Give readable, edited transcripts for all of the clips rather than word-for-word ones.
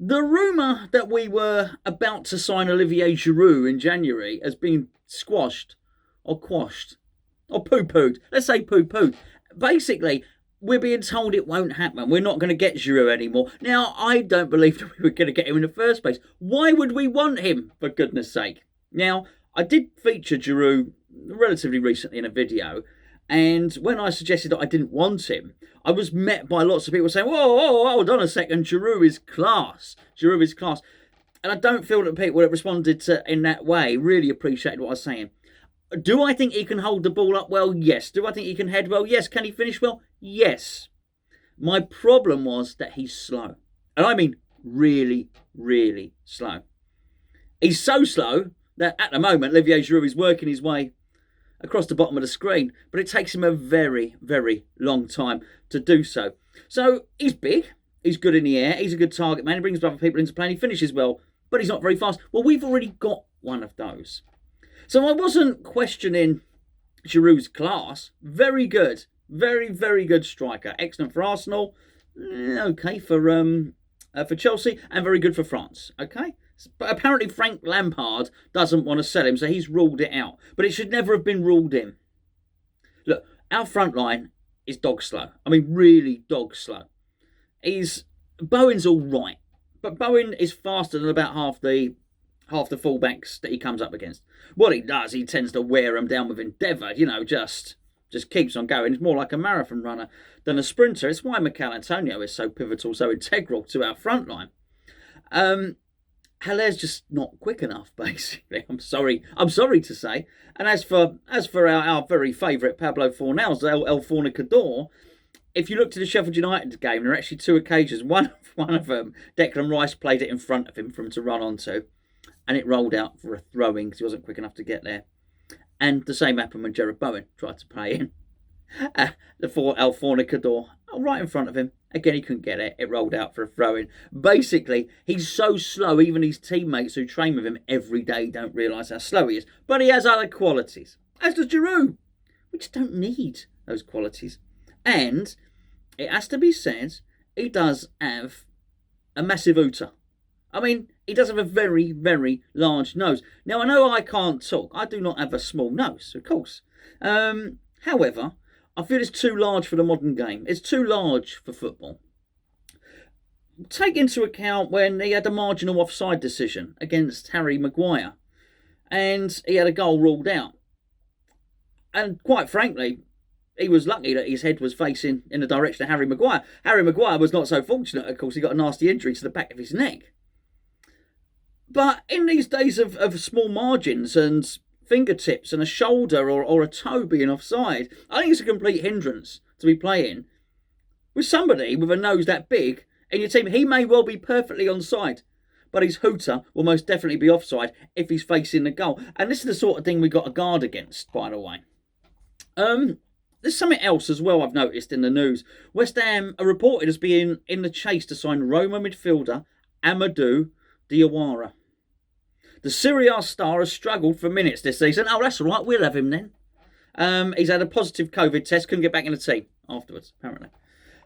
The rumour that we were about to sign Olivier Giroud in January has been squashed or quashed or poo-pooed. Let's say poo-pooed. Basically, we're being told it won't happen. We're not going to get Giroud anymore. Now, I don't believe that we were going to get him in the first place. Why would we want him, for goodness sake? Now, I did feature Giroud relatively recently in a video, and when I suggested that I didn't want him, I was met by lots of people saying, whoa, hold on a second, Giroud is class. Giroud is class. And I don't feel that people that responded to in that way really appreciated what I was saying. Do I think he can hold the ball up well? Yes. Do I think he can head well? Yes. Can he finish well? Yes. My problem was that he's slow. And I mean really, really slow. He's so slow that at the moment, Olivier Giroud is working his way across the bottom of the screen, but it takes him a very, very long time to do so. So he's big, he's good in the air, he's a good target man, he brings other people into play and he finishes well, but he's not very fast. Well, we've already got one of those. So I wasn't questioning Giroud's class. Very good, very, very good striker. Excellent for Arsenal, okay for Chelsea, and very good for France, okay? But apparently Frank Lampard doesn't want to sell him, so he's ruled it out. But it should never have been ruled in. Look, our front line is dog slow. I mean, really dog slow. Bowen's all right, but Bowen is faster than about half the fullbacks that he comes up against. What he does, he tends to wear them down with endeavour. Just keeps on going. He's more like a marathon runner than a sprinter. It's why Mikel Antonio is so pivotal, so integral to our front line. Haller's just not quick enough, basically. I'm sorry to say. And as for our very favourite Pablo Fornals, El Fornicador, if you look to the Sheffield United game, there are actually two occasions. One of them, Declan Rice played it in front of him for him to run onto, and it rolled out for a throw-in because he wasn't quick enough to get there. And the same happened when Jared Bowen tried to play in. El Fornicador, right in front of him. Again, he couldn't get it. It rolled out for a throw-in. Basically, he's so slow, even his teammates who train with him every day don't realise how slow he is. But he has other qualities, as does Giroud. We just don't need those qualities. And it has to be said, he does have a massive ooter. I mean, he does have a very, very large nose. Now, I know I can't talk. I do not have a small nose, of course. However, I feel it's too large for the modern game. It's too large for football. Take into account when he had a marginal offside decision against Harry Maguire and he had a goal ruled out. And quite frankly, he was lucky that his head was facing in the direction of Harry Maguire. Harry Maguire was not so fortunate, of course. He got a nasty injury to the back of his neck. But in these days of small margins and fingertips and a shoulder or a toe being offside, I think it's a complete hindrance to be playing with somebody with a nose that big in your team. He may well be perfectly onside, but his hooter will most definitely be offside if he's facing the goal. And this is the sort of thing we got to guard against, by the way. There's something else as well I've noticed in the news. West Ham are reported as being in the chase to sign Roma midfielder Amadou Diawara. The Serie A star has struggled for minutes this season. Oh, that's all right. We'll have him then. He's had a positive COVID test. Couldn't get back in the team afterwards, apparently.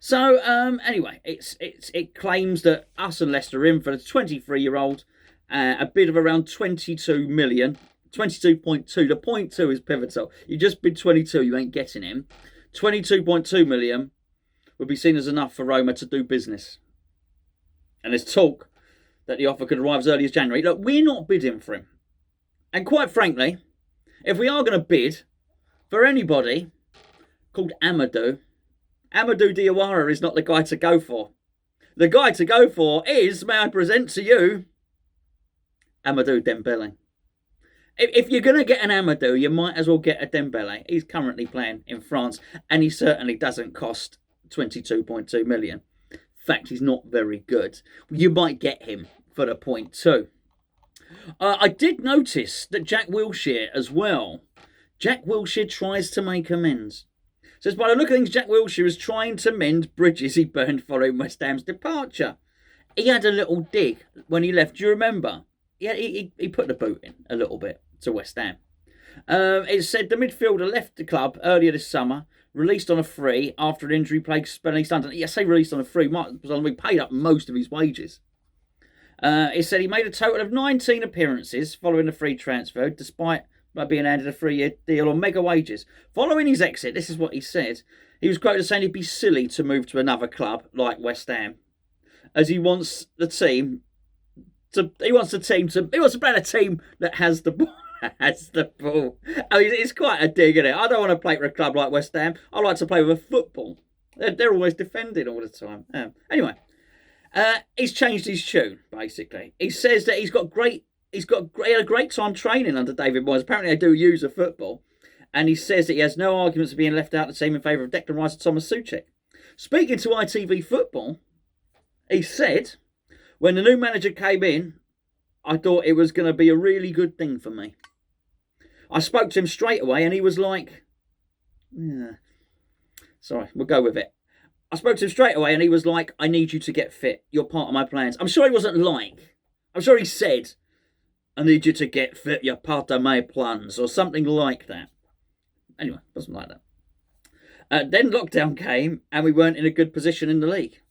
So, anyway, it claims that us and Leicester are in for the 23-year-old. A bid of around 22 million. 22.2. The 0.2 is pivotal. You just bid 22, you ain't getting him. 22.2 million would be seen as enough for Roma to do business. And there's talk that the offer could arrive as early as January. Look, we're not bidding for him. And quite frankly, if we are going to bid for anybody called Amadou Diawara is not the guy to go for. The guy to go for is, may I present to you, Amadou Dembele. If you're going to get an Amadou, you might as well get a Dembele. He's currently playing in France, and he certainly doesn't cost 22.2 million. In fact, he's not very good. You might get him for the 0.2. I did notice that Jack Wilshere as well. Jack Wilshere tries to make amends. Says, by the look of things, Jack Wilshere is trying to mend bridges he burned following West Ham's departure. He had a little dig when he left. Do you remember? Yeah, he put the boot in a little bit to West Ham. It said the midfielder left the club earlier this summer, released on a free after an injury plagued spell in East London. I say released on a free, we paid up most of his wages. He said he made a total of 19 appearances following the free transfer, despite being handed a 3-year deal on mega wages. Following his exit, this is what he said. He was quoted as saying he'd be silly to move to another club like West Ham, as he wants the team to. He wants to play in a team that has the ball. Has the ball. I mean, it's quite a dig, isn't it? I don't want to play for a club like West Ham. I like to play with a football. They're always defending all the time. Anyway, he's changed his tune. Basically, he says that he had a great time training under David Moyes. Apparently, they do use a football, and he says that he has no arguments of being left out of the team in favour of Declan Rice and Thomas Souček. Speaking to ITV Football, he said, "When the new manager came in, I thought it was going to be a really good thing for me. I spoke to him straight away and he was like, sorry, we'll go with it. I spoke to him straight away and he was like, I need you to get fit. You're part of my plans. I'm sure he wasn't like, I'm sure he said, I need you to get fit. You're part of my plans or something like that. Anyway, wasn't like that. Then lockdown came and we weren't in a good position in the league.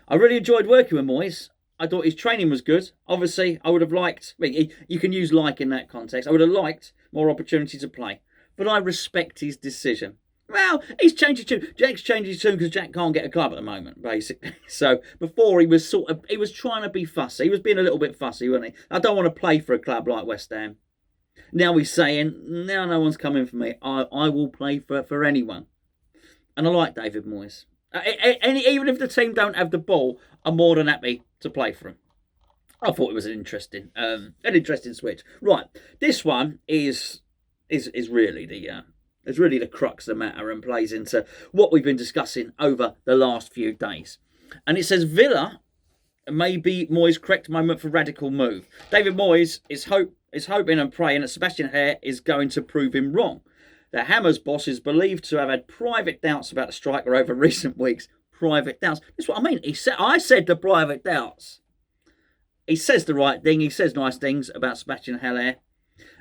I really enjoyed working with Moyes. I thought his training was good. Obviously, I would have liked... You can use like in that context. I would have liked more opportunity to play. But I respect his decision. Well, he's changed his tune. Jack's changed his tune because Jack can't get a club at the moment, basically. So, before he was he was trying to be fussy. He was being a little bit fussy, wasn't he? I don't want to play for a club like West Ham. Now he's saying, now no one's coming for me. I will play for anyone. And I like David Moyes. Even if the team don't have the ball, I'm more than happy to play for him. I thought it was an interesting switch. Right, this one is really the crux of the matter and plays into what we've been discussing over the last few days. And it says Villa may be Moyes' correct moment for radical move. David Moyes is hoping and praying that Sebastien Haller is going to prove him wrong. The Hammers boss is believed to have had private doubts about the striker over recent weeks. Private doubts. That's what I mean. I said the private doubts. He says the right thing. He says nice things about Sebastien Haller.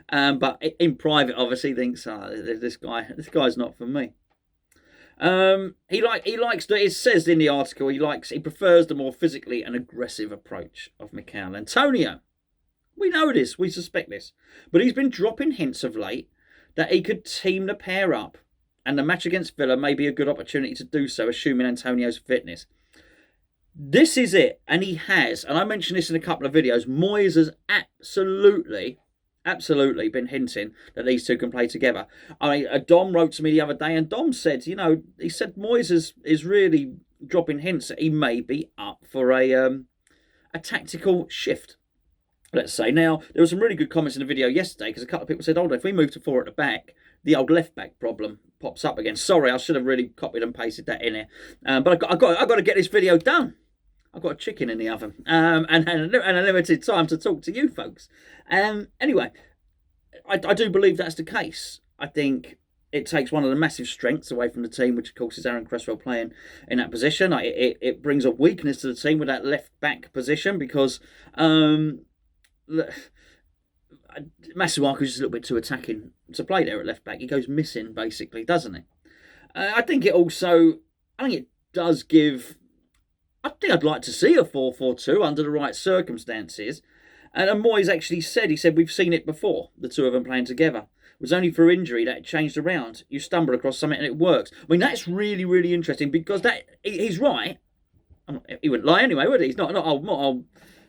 But in private, obviously, thinks, this guy's not for me. He likes. It says in the article he prefers the more physically and aggressive approach of Mikel Antonio. We know this. We suspect this. But he's been dropping hints of late that he could team the pair up, and the match against Villa may be a good opportunity to do so, assuming Antonio's fitness. This is it, and he has, and I mentioned this in a couple of videos, Moyes has absolutely been hinting that these two can play together. Dom wrote to me the other day, and Dom said, he said Moyes is really dropping hints that he may be up for a tactical shift. Let's say. Now, there were some really good comments in the video yesterday because a couple of people said, if we move to 4 at the back, the old left back problem pops up again. Sorry, I should have really copied and pasted that in here. But I've got to get this video done. I've got a chicken in the oven and a limited time to talk to you folks. Anyway, I do believe that's the case. I think it takes one of the massive strengths away from the team, which of course is Aaron Cresswell playing in that position. It brings a weakness to the team with that left back position because... Masuaku's just a little bit too attacking to play there at left back. He goes missing basically, doesn't he? I think it does give. I think I'd like to see a 4-4-2 under the right circumstances. And Moyes actually said, we've seen it before, the two of them playing together. It was only for injury that it changed around. You stumble across something and it works. I mean, that's really, really interesting because he's right. He wouldn't lie anyway, would he? He's not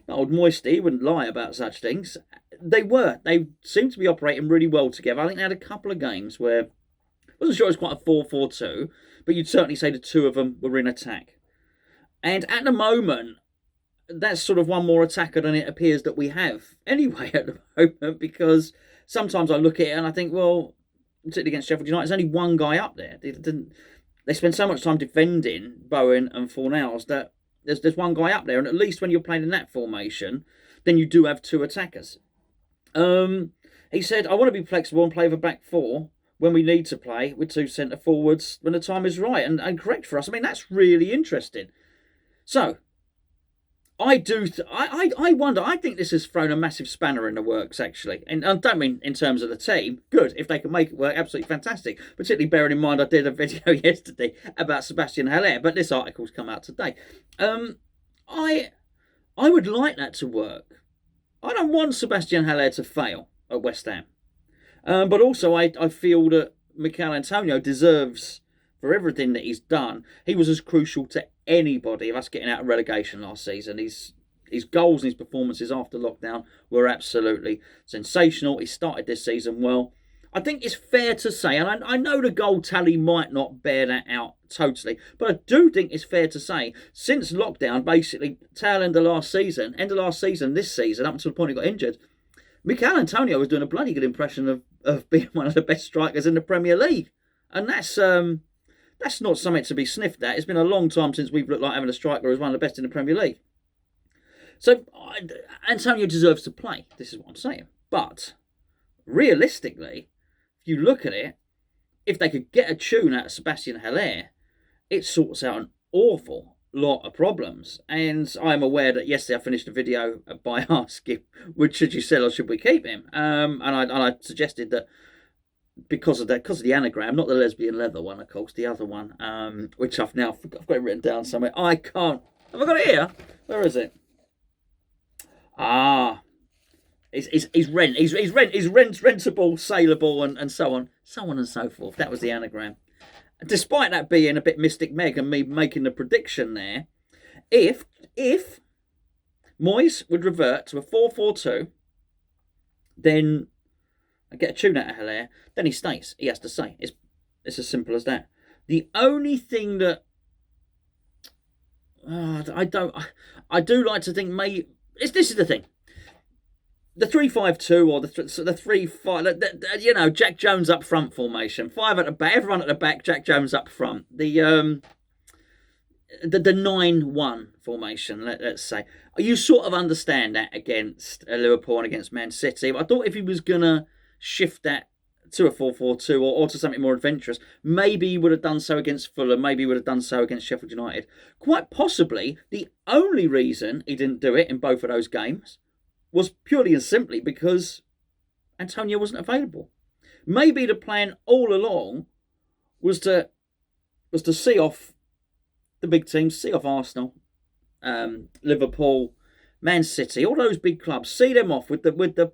old Moisty, he wouldn't lie about such things. They seemed to be operating really well together. I think they had a couple of games where I wasn't sure it was quite a 4-4-2, but you'd certainly say the two of them were in attack. And at the moment, that's sort of one more attacker than it appears that we have anyway at the moment, because sometimes I look at it and I think, well, particularly against Sheffield United, there's only one guy up there. They spend so much time defending Bowen and Fornals that there's one guy up there, and at least when you're playing in that formation, then you do have two attackers. He said, I want to be flexible and play with a back four when we need to play with two centre forwards when the time is right and correct for us. I mean, that's really interesting. So, I wonder, I think this has thrown a massive spanner in the works, actually. And I don't mean in terms of the team. Good, if they can make it work, absolutely fantastic. Particularly bearing in mind I did a video yesterday about Sebastien Haller, but this article's come out today. I would like that to work. I don't want Sebastien Haller to fail at West Ham. But also, I feel that Mikel Antonio deserves, for everything that he's done, he was as crucial to anybody of us getting out of relegation last season. His goals and his performances after lockdown were absolutely sensational. He started this season well. I think it's fair to say, and I know the goal tally might not bear that out totally, but I do think it's fair to say, since lockdown, basically, tail end of last season, this season, up until the point he got injured, Mikel Antonio was doing a bloody good impression of being one of the best strikers in the Premier League. And that's not something to be sniffed at. It's been a long time since we've looked like having a striker who's one of the best in the Premier League. So Antonio deserves to play. This is what I'm saying. But realistically, if you look at it, if they could get a tune out of Sebastien Haller, it sorts out an awful lot of problems. And I'm aware that yesterday I finished a video by asking, should you sell or should we keep him? And I suggested that because of the anagram, not the lesbian leather one, of course, the other one, which I've got it written down somewhere. I can't. Have I got it here? Where is it? He's rentable, saleable, and so on and so forth. That was the anagram. Despite that being a bit Mystic Meg and me making the prediction there, if Moyes would revert to a 4-4-2, then I get a tune out of Haller, then he stays. He has to stay. It's as simple as that. The only thing that I do like to think this is the thing. The 3-5-2 or the 3-5, Jack Jones up front formation. 5 at the back, everyone at the back, Jack Jones up front. The 9-1 formation, let's say. You sort of understand that against Liverpool and against Man City. But I thought if he was going to shift that to a 4-4-2 or to something more adventurous, maybe he would have done so against Fulham, maybe he would have done so against Sheffield United. Quite possibly, the only reason he didn't do it in both of those games was purely and simply because Antonio wasn't available. Maybe the plan all along was to see off the big teams, see off Arsenal, Liverpool, Man City, all those big clubs, see them off with the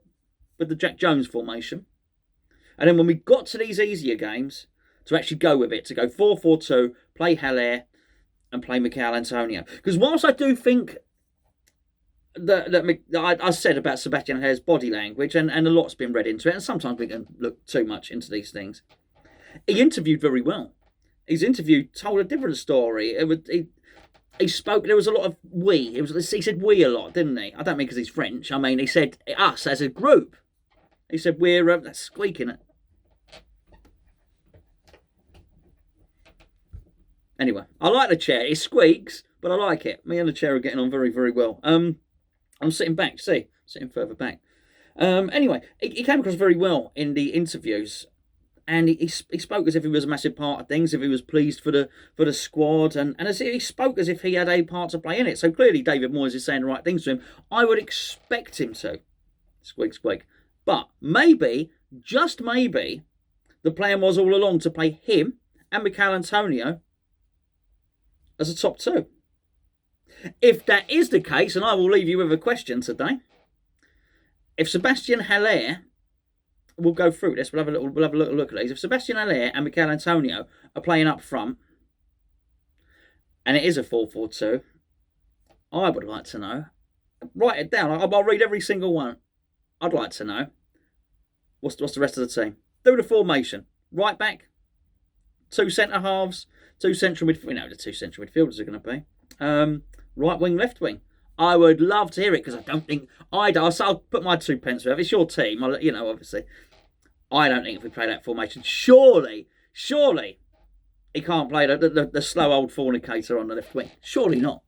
Jack Jones formation. And then when we got to these easier games, to actually go with it, to go 4-4-2, play Haller and play Mikel Antonio. Because whilst I do think that I said about Sebastien Haller's body language, and a lot's been read into it, and sometimes we can look too much into these things. He interviewed very well. His interview told a different story. He spoke. There was a lot of we. He said we a lot, didn't he? I don't mean because he's French. I mean he said us as a group. He said we're that's squeaking it. Anyway, I like the chair. It squeaks, but I like it. Me and the chair are getting on very, very well. I'm sitting back, sitting further back. Anyway, he came across very well in the interviews, and he spoke as if he was a massive part of things, if he was pleased for the squad, and as he spoke as if he had a part to play in it. So clearly David Moyes is saying the right things to him. I would expect him to. Squeak, squeak. But maybe, just maybe, the plan was all along to play him and Mikel Antonio as a top two. If that is the case, and I will leave you with a question today, if Sebastien Haller, we'll go through this, we'll have a little look at these. If Sebastien Haller and Mikel Antonio are playing up front, and it is a 4-4-2, I would like to know. Write it down. I'll read every single one. I'd like to know what's the rest of the team. Do the formation. Right back, 2 centre halves, 2 central midfielders. We know the 2 central midfielders are going to be. Right wing, left wing. I would love to hear it because I don't think I'll put my 2 pence with it. It's your team, obviously. I don't think if we play that formation, surely he can't play the slow old fornicator on the left wing. Surely not.